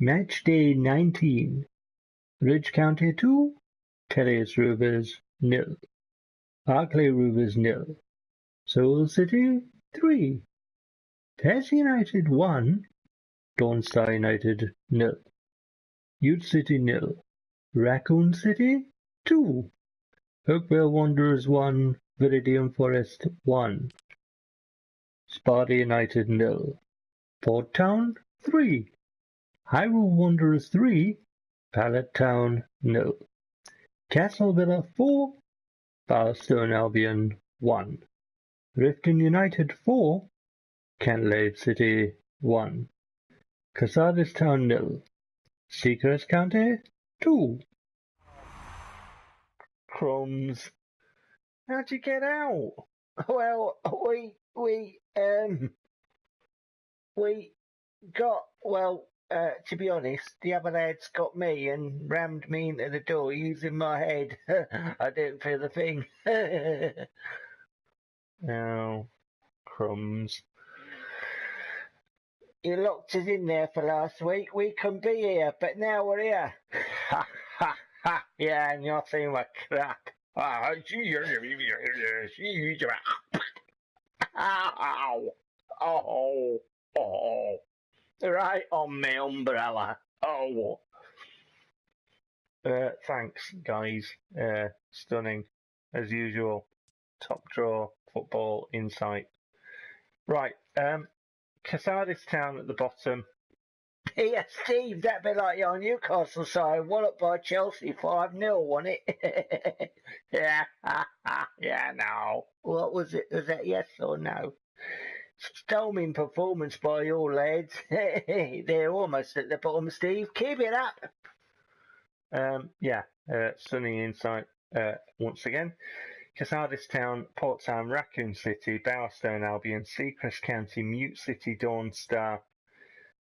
Matchday 19. Ridge County 2. Tellius Rovers 0. Arkley Rovers 0. Seoul City 3. PES United 1. Dawnstar United 0. Ute City 0. Raccoon City 2. Oakville Wanderers 1. Viridian Forest 1. Sparta United 0. Port Town 3. Hyrule Wanderers 3. Pallet Town 0. Castle Villa 4. Firestone Albion 1. Riften United 4. Cantlave City 1. Casares Town 0. Seacrest County 2. Crumbs. How'd you get out? Well, we got, to be honest, the other lads got me and rammed me into the door using my head. I didn't feel the thing. Oh, crumbs. You locked us in there for last week. We couldn't be here, but now we're here. Ha, ha, ha. Yeah, and you're saying my crap. Ow. Oh. Right on my umbrella. Oh. Thanks, guys. Stunning, as usual. Top draw, football, insight. Right, Casares Town at the bottom. Yeah, Steve, that'd be like your Newcastle side, walloped by Chelsea 5-0, wasn't it? Yeah, yeah, no. What was it? Was that yes or no? Storming performance by your lads. They're almost at the bottom, Steve. Keep it up. Stunning insight once again. Casares Town, Port Town, Raccoon City, Bowerstone Albion, Seacrest County, Mute City, Dawnstar,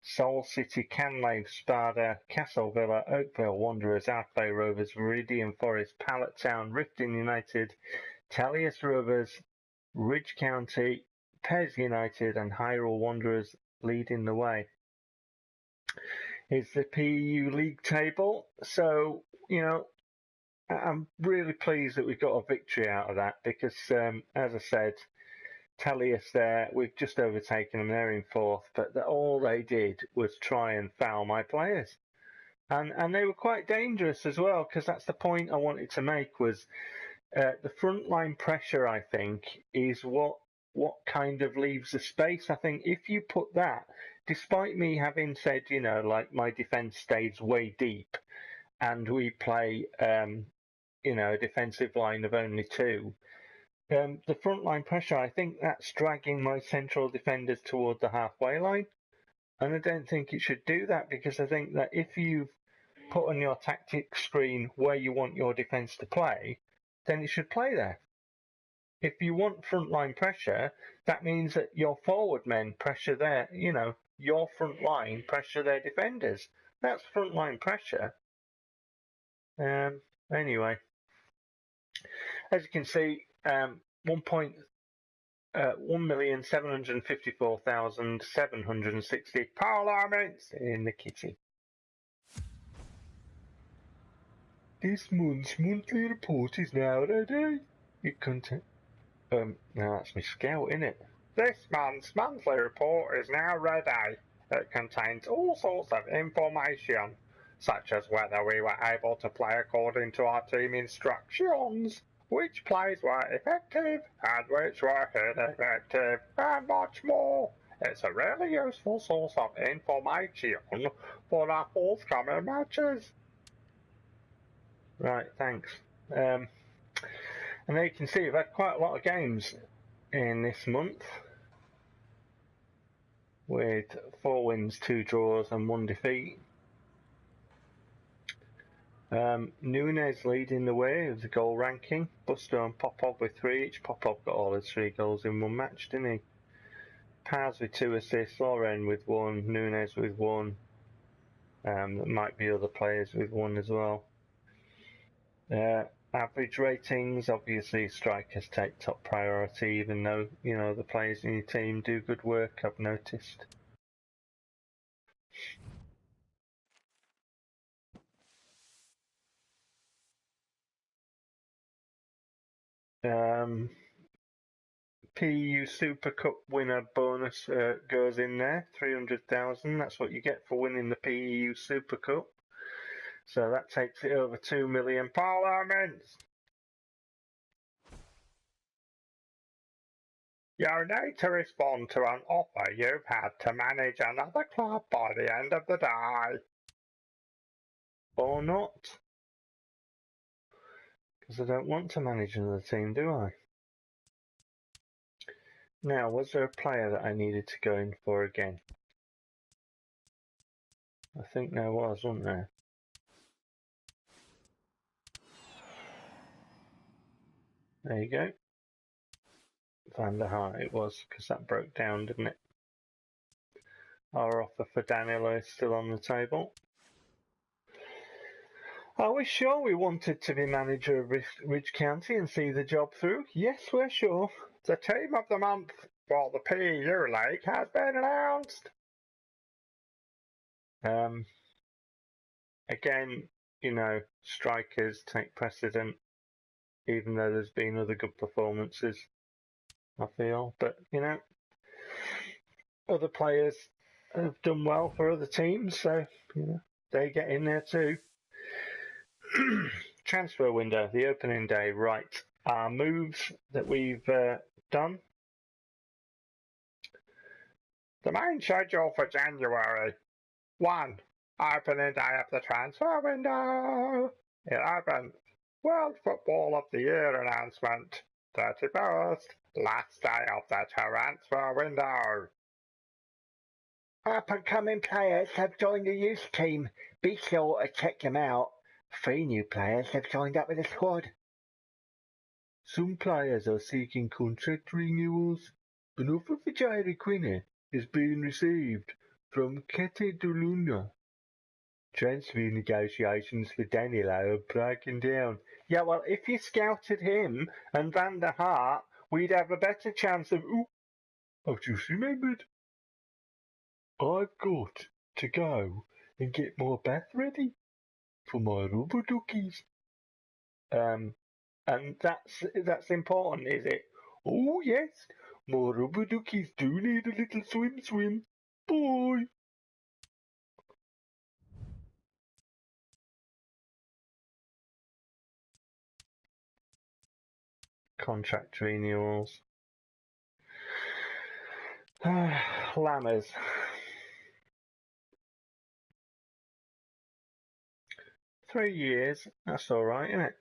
Seoul City, Canlave, Sparta, Castle Villa, Oakville Wanderers, Arkley Rovers, Viridian Forest, Pallet Town, Riften United, Tellius Rovers, Ridge County, PES United and Hyrule Wanderers leading the way. It's the PEU League table, so, I'm really pleased that we got a victory out of that because, as I said, Tellius there, we've just overtaken them, they're in fourth, but all they did was try and foul my players. And they were quite dangerous as well, because that's the point I wanted to make was the frontline pressure, I think, is what kind of leaves the space. I think if you put that, despite me having said, my defence stays way deep and we play, a defensive line of only 2, the frontline pressure, I think that's dragging my central defenders toward the halfway line. And I don't think it should do that because I think that if you've put on your tactics screen where you want your defence to play, then it should play there. If you want frontline pressure, that means that your forward men pressure your front line pressure their defenders. That's frontline pressure. Anyway, as you can see, 1,754,760 parliaments in the kitty. This month's monthly report is now ready. It contains. Now that's my scout, innit? This month's monthly report is now ready. It contains all sorts of information, such as whether we were able to play according to our team instructions, which plays were effective and which were ineffective, and much more. It's a really useful source of information for our forthcoming matches. Right, thanks. And there you can see we've had quite a lot of games in this month, with 4 wins, 2 draws and 1 defeat. Nunes leading the way with the goal ranking. Busto and Popov with 3 each. Popov got all his 3 goals in 1 match, didn't he? Paz with 2 assists, Loren with 1, Nunes with 1. There might be other players with 1 as well. Average ratings, obviously strikers take top priority, even though, the players in your team do good work, I've noticed. PEU Super Cup winner bonus goes in there, 300,000. That's what you get for winning the PEU Super Cup. So that takes it over 2 million parliaments. You need to respond to an offer you've had to manage another club by the end of the day. Or not. Because I don't want to manage another team, do I? Now, was there a player that I needed to go in for again? I think there was, wasn't there? There you go. Van der Hart it was, because that broke down, didn't it? Our offer for Danilo is still on the table. Are we sure we wanted to be manager of Ridge County and see the job through? Yes, we're sure. The team of the month for the PEU League has been announced. Again, you know, strikers take precedent, even though there's been other good performances, I feel. But, you know, other players have done well for other teams, so, you know, they get in there too. Transfer window, the opening day, right. Our moves that we've done. The main schedule for January. 1. Opening day of the transfer window. 11. World Football of the Year announcement. 31st. Last day of the transfer window. Up-and-coming players have joined the youth team. Be sure to check them out. 3 new players have signed up with the squad. Some players are seeking contract renewals. An offer for Jairi Quinner is being received from Kete de Luna. Transfer negotiations for Danilo are breaking down. Yeah, well, if you scouted him and Van der Hart, we'd have a better chance of... Ooh, I've just remembered. I've got to go and get my bath ready for my rubber duckies. And that's important, is it? Oh yes, my rubber duckies do need a little swim. Bye. Contract renewals. Lammers. Three years, that's alright, isn't it?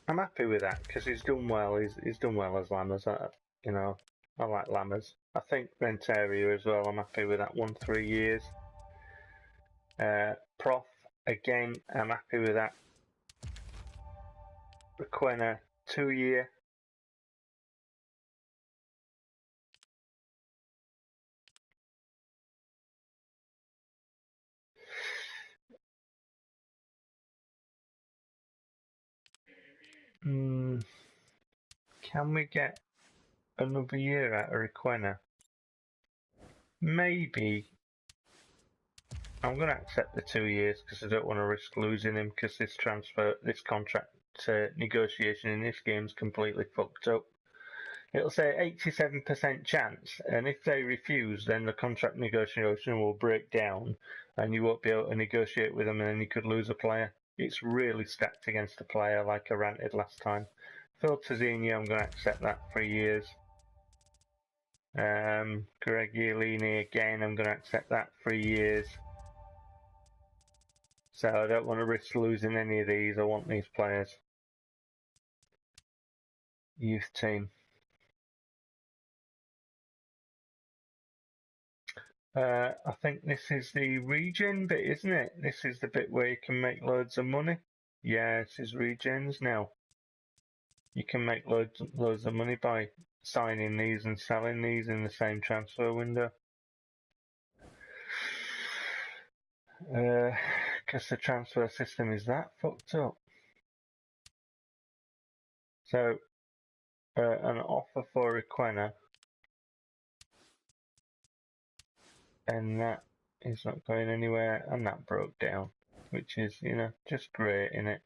I'm happy with that because he's done well. He's done well as Lammers. You know, I like Lammers. I think Renteria as well. I'm happy with that one. 3 years. Prof again. I'm happy with that. Requena 2 year. Can we get another year out of Requena? Maybe. I'm going to accept the 2 years because I don't want to risk losing him because this contract negotiation in this game is completely fucked up. It'll say 87% chance, and if they refuse, then the contract negotiation will break down and you won't be able to negotiate with them, and then you could lose a player. It's really stacked against a player, like I ranted last time. Phil Tazzini, I'm going to accept that 3 years. Greg Iolini, again, I'm going to accept that 3 years. So I don't want to risk losing any of these. I want these players. Youth team. I think this is the regen bit, isn't it? This is the bit where you can make loads of money. Yeah, this is regens now. You can make loads of money by signing these and selling these in the same transfer window. Because the transfer system is that fucked up. So, an offer for Requena, and that is not going anywhere, and that broke down, which is, you know, just great, innit?